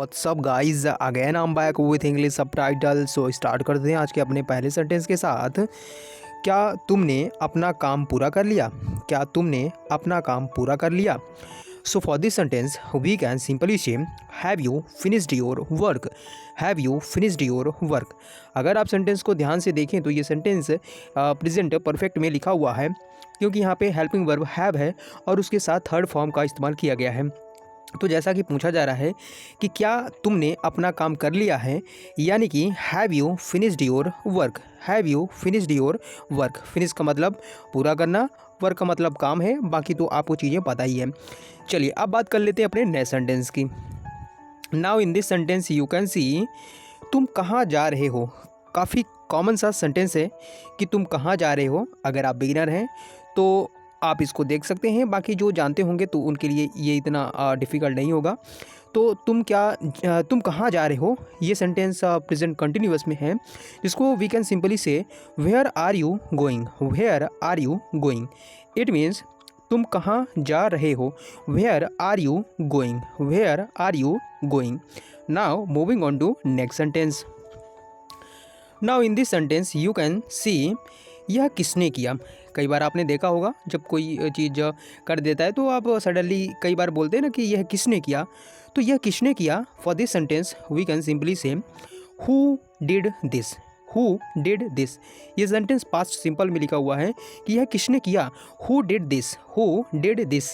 What's up guys, again I am back with English subtitle. So start करते हैं आज के अपने पहले सेंटेंस के साथ। क्या तुमने अपना काम पूरा कर लिया? क्या तुमने अपना काम पूरा कर लिया? So for this sentence we can simply say have you finished your work. Have you finished your work. अगर आप सेंटेंस को ध्यान से देखें तो ये सेंटेंस प्रेजेंट परफेक्ट में लिखा हुआ है, क्योंकि यहाँ पे हेल्पिंग वर्ब हैव है और उसके साथ थर्ड फॉर्म का इस्तेमाल किया गया है। तो जैसा कि पूछा जा रहा है कि क्या तुमने अपना काम कर लिया है, यानी कि have you finished your work. Have you finished your work. Finish का मतलब पूरा करना, वर्क का मतलब काम है। बाकी तो आपको चीज़ें पता ही है। चलिए अब बात कर लेते हैं अपने नए सेंटेंस की। Now in this sentence you can see तुम कहाँ जा रहे हो। काफ़ी कॉमन सा सेंटेंस है कि तुम कहाँ जा रहे हो। अगर आप बिगिनर हैं तो आप इसको देख सकते हैं, बाकी जो जानते होंगे तो उनके लिए ये इतना डिफ़िकल्ट नहीं होगा। तो तुम कहाँ जा रहे हो, ये सेंटेंस प्रेजेंट कंटिन्यूअस में है, जिसको we can simply say where are you going. Where are you going. It means तुम कहाँ जा रहे हो। Where are you going. Where are you going. Now moving on to next sentence. Now in this sentence you can see यह किसने किया। कई बार आपने देखा होगा जब कोई चीज़ कर देता है तो आप सडनली कई बार बोलते हैं ना कि यह किसने किया। तो यह किसने किया, for this sentence we can simply say who did this. Who did this. ये सेंटेंस पास्ट सिंपल में लिखा हुआ है कि यह किसने किया। Who did this. Who did this.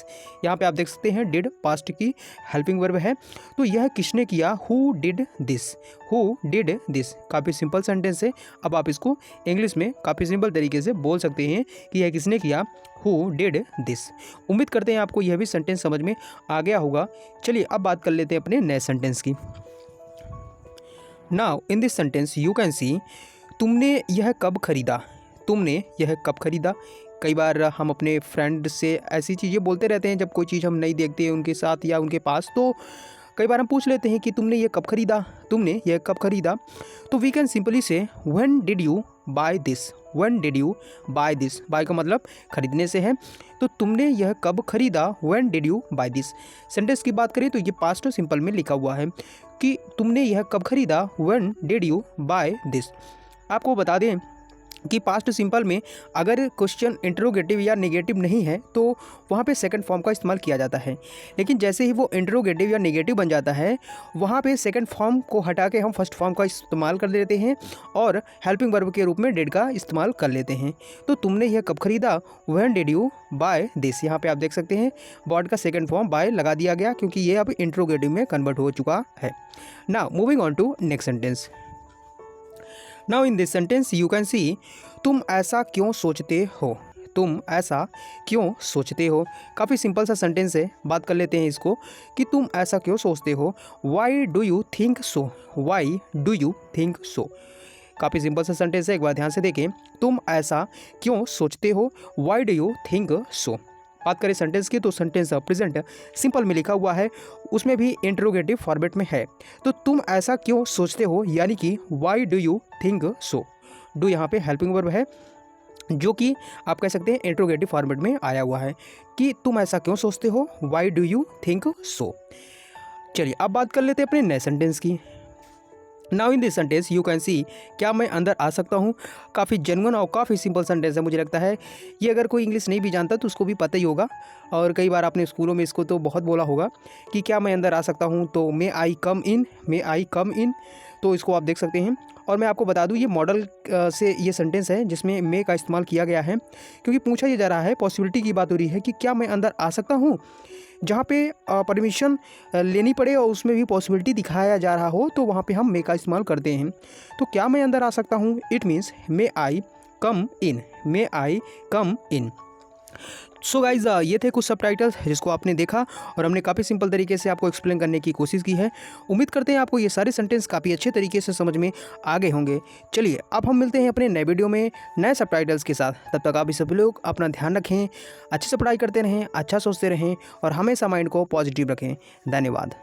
यहाँ पे आप देख सकते हैं डिड पास्ट की हेल्पिंग वर्ब है। तो यह किसने किया, who did this. Who did this. काफ़ी सिंपल सेंटेंस है। अब आप इसको इंग्लिश में काफ़ी सिंपल तरीके से बोल सकते हैं कि यह किसने किया, हु डिड दिस। उम्मीद करते हैं आपको यह भी सेंटेंस समझ में आ गया होगा। चलिए अब बात कर लेते हैं अपने नए सेंटेंस की। Now in this sentence you can सी तुमने यह कब खरीदा। तुमने यह कब खरीदा। कई बार हम अपने फ्रेंड से ऐसी चीज़ें बोलते रहते हैं जब कोई चीज़ हम नहीं देखते हैं उनके साथ या उनके पास, तो कई बार हम पूछ लेते हैं कि तुमने ये कब खरीदा। तुमने यह कब खरीदा। तो we can simply say when did you buy this. When did you buy this. Buy का मतलब खरीदने से है। तो तुमने यह कब खरीदा, when did you buy this. Sentence की बात करें तो ये पास्ट सिंपल में लिखा हुआ है कि तुमने यह कब खरीदा, when did you buy this. आपको बता दें कि पास्ट सिंपल में अगर क्वेश्चन इंटरोगेटिव या नेगेटिव नहीं है तो वहाँ पे सेकंड फॉर्म का इस्तेमाल किया जाता है, लेकिन जैसे ही वो इंटरोगेटिव या नेगेटिव बन जाता है वहाँ पे सेकंड फॉर्म को हटा के हम फर्स्ट फॉर्म का इस्तेमाल कर लेते हैं और हेल्पिंग वर्ब के रूप में डिड का इस्तेमाल कर लेते हैं। तो तुमने यह कब खरीदा, when did you buy this. यहाँ पर आप देख सकते हैं वर्ड का सेकेंड फॉर्म बाय लगा दिया गया, क्योंकि ये अब इंटरोगेटिव में कन्वर्ट हो चुका है। Now moving on to next sentence. Now in this sentence you can see तुम ऐसा क्यों सोचते हो। तुम ऐसा क्यों सोचते हो। काफ़ी सिंपल सा सेंटेंस है, बात कर लेते हैं इसको कि तुम ऐसा क्यों सोचते हो। Why do you think so. Why do you think so. काफ़ी सिंपल सा सेंटेंस है, एक बार ध्यान से देखें। तुम ऐसा क्यों सोचते हो, why do you think so. बात करें सेंटेंस की तो सेंटेंस प्रेजेंट सिंपल में लिखा हुआ है, उसमें भी इंटरोगेटिव फॉर्मेट में है। तो तुम ऐसा क्यों सोचते हो, यानी कि why do you think so. Do यहाँ पे हेल्पिंग वर्ब है, जो कि आप कह सकते हैं इंटरोगेटिव फॉर्मेट में आया हुआ है कि तुम ऐसा क्यों सोचते हो, why do you think so. चलिए अब बात कर लेते हैं अपने नए सेंटेंस की। Now in this sentence you can सी क्या मैं अंदर आ सकता हूँ। काफ़ी जेन्युइन और काफ़ी सिंपल सेंटेंस है, मुझे लगता है ये अगर कोई इंग्लिश नहीं भी जानता तो उसको भी पता ही होगा, और कई बार आपने स्कूलों में इसको तो बहुत बोला होगा कि क्या मैं अंदर आ सकता हूँ। तो मे आई कम इन। मे आई कम इन। तो इसको आप देख सकते हैं। और मैं आपको बता दूं ये मॉडल से ये सेंटेंस है जिसमें मे का इस्तेमाल किया गया है, क्योंकि पूछा ये जा रहा है, पॉसिबिलिटी की बात हो रही है कि क्या मैं अंदर आ सकता हूँ, जहाँ पे परमिशन लेनी पड़े और उसमें भी पॉसिबिलिटी दिखाया जा रहा हो, तो वहाँ पे हम मे का इस्तेमाल करते हैं। तो क्या मैं अंदर आ सकता हूँ, it means may I come in. May I come in. So guys ये थे कुछ सबटाइटल्स जिसको आपने देखा और हमने काफ़ी सिंपल तरीके से आपको एक्सप्लेन करने की कोशिश की है। उम्मीद करते हैं आपको ये सारे सेंटेंस काफ़ी अच्छे तरीके से समझ में आ गए होंगे। चलिए अब हम मिलते हैं अपने नए वीडियो में नए सबटाइटल्स के साथ। तब तक आप सभी लोग अपना ध्यान रखें, अच्छे से पढ़ाई करते रहें, अच्छा सोचते रहें और हमेशा माइंड को पॉजिटिव रखें। धन्यवाद।